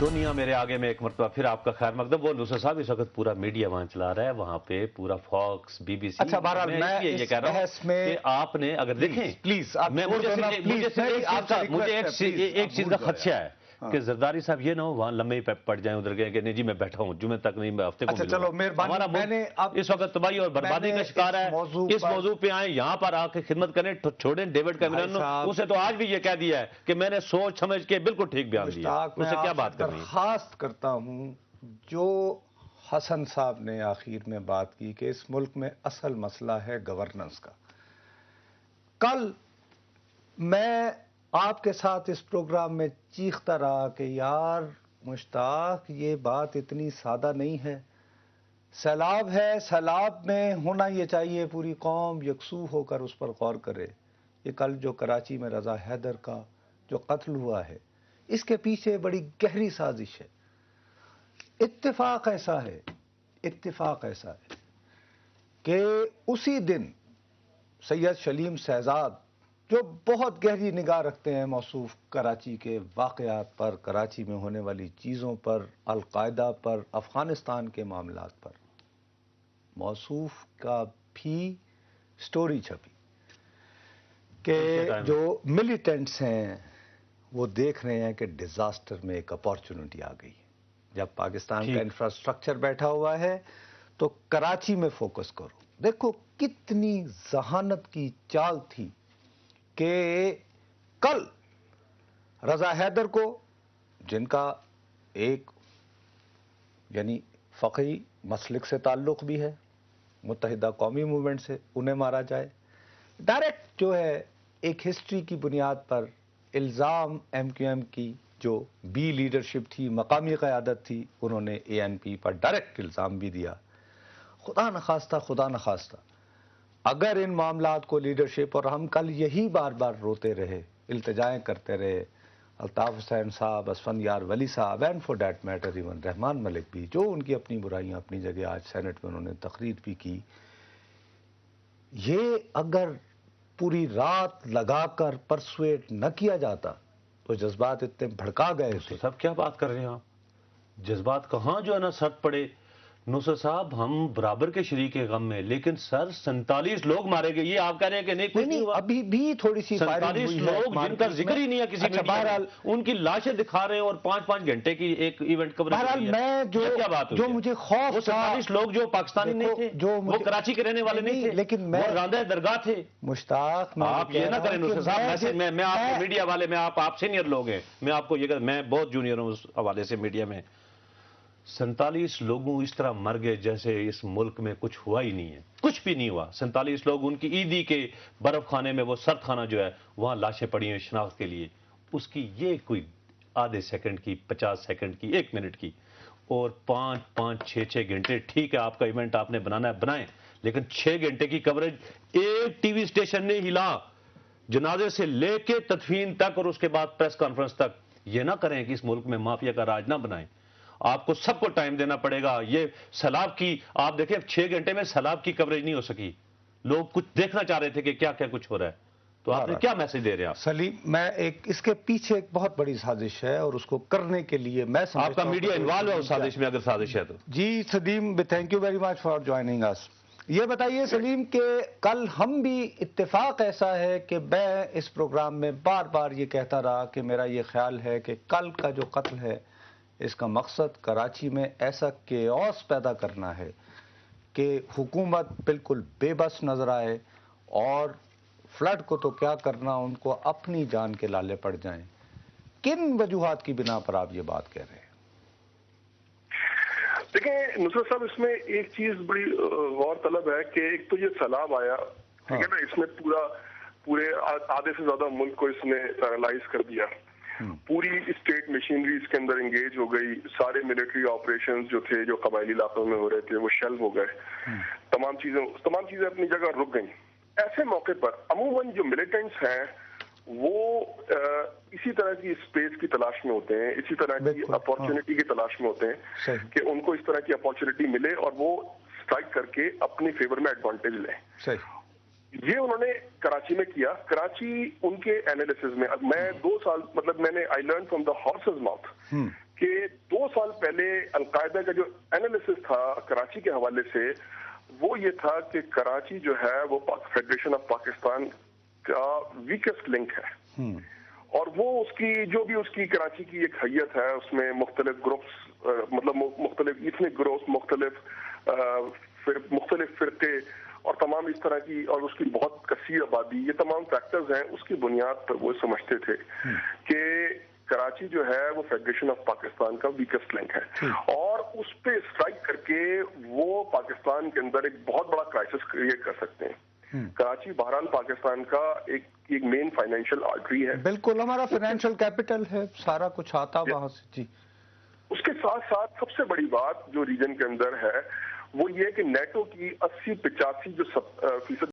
دنیا میرے آگے میں ایک مرتبہ پھر آپ کا خیر مقدم. وہ نصرت صاحب اس وقت پورا میڈیا وہاں چلا رہا ہے, وہاں پہ پورا فاکس, بی بی سی. اچھا بہرحال میں یہ کہہ رہا ہوں کہ آپ نے اگر دیکھیں پلیز مجھے ایک چیز کا خدشہ ہے کہ زرداری صاحب یہ نہ ہو وہاں لمبے ہی پڑ جائیں ادھر گئے کہ نہیں جی میں بیٹھا ہوں جمعے تک نہیں, میں ہفتے کو ملوں گا. ہمارا ملک اس وقت تباہی اور بربادی کا شکار ہے. اس موضوع پہ آئیں, یہاں پر آ کے خدمت کریں, چھوڑیں ڈیوڈ کیمرون. اسے تو آج بھی یہ کہہ دیا ہے کہ میں نے سوچ سمجھ کے بالکل ٹھیک بیان دیا. اسے کیا بات کرنی ہے؟ درخواست کرتا ہوں جو حسن صاحب نے آخر میں بات کی کہ اس ملک میں اصل مسئلہ ہے گورننس کا. کل میں آپ کے ساتھ اس پروگرام میں چیختا رہا کہ یار مشتاق یہ بات اتنی سادہ نہیں ہے, سیلاب ہے, سیلاب میں ہونا یہ چاہیے پوری قوم یکسو ہو کر اس پر غور کرے. یہ کل جو کراچی میں رضا حیدر کا جو قتل ہوا ہے اس کے پیچھے بڑی گہری سازش ہے. اتفاق ایسا ہے کہ اسی دن سید شلیم شہزاد جو بہت گہری نگاہ رکھتے ہیں موصوف کراچی کے واقعات پر, کراچی میں ہونے والی چیزوں پر, القاعدہ پر, افغانستان کے معاملات پر, موصوف کا بھی سٹوری چھپی کہ جو ملیٹنٹس ہیں وہ دیکھ رہے ہیں کہ ڈیزاسٹر میں ایک اپارچونٹی آ گئی. جب پاکستان کا انفراسٹرکچر بیٹھا ہوا ہے تو کراچی میں فوکس کرو. دیکھو کتنی ذہانت کی چال تھی کہ کل رضا حیدر کو, جن کا ایک یعنی فقہی مسلک سے تعلق بھی ہے, متحدہ قومی موومنٹ سے, انہیں مارا جائے. ڈائریکٹ جو ہے ایک ہسٹری کی بنیاد پر الزام ایم کیو ایم کی جو بی لیڈرشپ تھی, مقامی قیادت تھی, انہوں نے اے این پی پر ڈائریکٹ الزام بھی دیا. خدا نخواستہ اگر ان معاملات کو لیڈرشپ, اور ہم کل یہی بار بار روتے رہے, التجائیں کرتے رہے, الطاف حسین صاحب, اسفندیار ولی صاحب, and for that matter even Rehman Malik بھی, جو ان کی اپنی برائیاں اپنی جگہ, آج سینٹ میں انہوں نے تقریر بھی کی. یہ اگر پوری رات لگا کر پرسویٹ نہ کیا جاتا تو جذبات اتنے بھڑکا گئے تھے. سب کیا بات کر رہے ہیں آپ؟ جذبات کہاں جو ہے نا سٹ پڑے. نصرت صاحب ہم برابر کے شریک غم میں, لیکن سر 47 لوگ مارے گئے, یہ آپ کہہ رہے ہیں کہ نہیں کچھ نہیں ہوا. ابھی بھی تھوڑی سی 47 لوگ جن کا ذکر ہی نہیں ہے کسی میڈیا میں, ان کی لاشیں دکھا رہے ہیں اور 5-5 گھنٹے کی ایک ایونٹ کوریج. بہرحال میں جو مجھے خوف, وہ 47 لوگ جو پاکستانی نہیں تھے, وہ کراچی کے رہنے والے نہیں تھے, لیکن میں راندہ درگاہ تھے. مشتاق آپ یہ نہ کریں نصرت صاحب, میں آپ کو میڈیا والے, میں آپ سینئر لوگ ہیں, میں آپ کو یہ کہتا, میں بہت جونیئر ہوں اس حوالے سے میڈیا میں. 47 لوگوں اس طرح مر گئے جیسے اس ملک میں کچھ ہوا ہی نہیں ہے, کچھ بھی نہیں ہوا. 47 لوگ, ان کی عیدی کے برف خانے میں, وہ سرد خانہ جو ہے وہاں لاشیں پڑی ہیں شناخت کے لیے. اس کی یہ کوئی آدھے سیکنڈ کی, 50 سیکنڈ کی, 1 منٹ کی, اور 5-6 گھنٹے. ٹھیک ہے آپ کا ایونٹ آپ نے بنانا ہے بنائیں, لیکن 6 گھنٹے کی کوریج ایک ٹی وی اسٹیشن نے ہلا, جنازے سے لے کے تدفین تک اور اس کے بعد پریس کانفرنس تک. یہ نہ کریں کہ اس ملک میں مافیا کا راج نہ بنائیں. آپ کو سب کو ٹائم دینا پڑے گا. یہ سیلاب کی آپ دیکھیں 6 گھنٹے میں سیلاب کی کوریج نہیں ہو سکی. لوگ کچھ دیکھنا چاہ رہے تھے کہ کیا کیا کچھ ہو رہا ہے. تو آپ نے کیا میسج دے رہے ہیں آپ؟ سلیم, میں اس کے پیچھے ایک بہت بڑی سازش ہے, اور اس کو کرنے کے لیے میں آپ کا میڈیا انوالو ہے اس سازش میں, اگر سازش ہے تو. جی Saleem, thank you very much for joining اس. یہ بتائیے سلیم کہ کل ہم بھی, اتفاق ایسا ہے کہ میں اس پروگرام میں بار بار یہ کہتا رہا کہ میرا یہ خیال ہے کہ کل کا جو قتل ہے اس کا مقصد کراچی میں ایسا کیوس پیدا کرنا ہے کہ حکومت بالکل بے بس نظر آئے, اور فلڈ کو تو کیا کرنا, ان کو اپنی جان کے لالے پڑ جائیں. کن وجوہات کی بنا پر آپ یہ بات کہہ رہے ہیں؟ دیکھیں نصرت صاحب, اس میں ایک چیز بڑی غور طلب ہے کہ ایک تو یہ سیلاب آیا, ٹھیک ہے نا, اس نے پورے آدھے سے زیادہ ملک کو اس نے پیرالائز کر دیا. پوری اسٹیٹ مشینری اس کے اندر انگیج ہو گئی. سارے ملٹری آپریشنز جو تھے جو قبائلی علاقوں میں ہو رہے تھے وہ شیل ہو گئے. تمام چیزیں اپنی جگہ رک گئیں. ایسے موقع پر عموماً جو ملیٹنٹس ہیں وہ اسی طرح کی اسپیس کی تلاش میں ہوتے ہیں, اسی طرح کی اپارچونٹی کی تلاش میں ہوتے ہیں کہ ان کو اس طرح کی اپارچونٹی ملے اور وہ اسٹرائک کر کے اپنی فیور میں ایڈوانٹیج لیں. یہ انہوں نے کراچی میں کیا. کراچی ان کے اینالیسز میں, میں 2 سال, مطلب میں نے I learn from the horses mouth کہ 2 سال پہلے القاعدہ کا جو اینالیسس تھا کراچی کے حوالے سے وہ یہ تھا کہ کراچی جو ہے وہ فیڈریشن آف پاکستان کا ویکسٹ لنک ہے، اور وہ اس کی جو بھی اس کی کراچی کی ایک حیت ہے اس میں مختلف گروپس، مطلب مختلف ایتھنک گروپس، مختلف فرقے اور تمام اس طرح کی، اور اس کی بہت کثیر آبادی، یہ تمام فیکٹرز ہیں، اس کی بنیاد پر وہ سمجھتے تھے کہ کراچی جو ہے وہ فیڈریشن آف پاکستان کا ویکسٹ لنک ہے، اور اس پہ اسٹرائک کر کے وہ پاکستان کے اندر ایک بہت بڑا کرائسس کریٹ کر سکتے ہیں۔ کراچی بہرحال پاکستان کا ایک مین فائنینشیل آرٹری ہے، بالکل ہمارا فائنینشیل کیپٹل ہے، سارا کچھ آتا وہاں سے۔ جی، اس کے ساتھ ساتھ سب سے بڑی بات جو ریجن کے اندر ہے وہ یہ کہ نیٹو کی 80-85%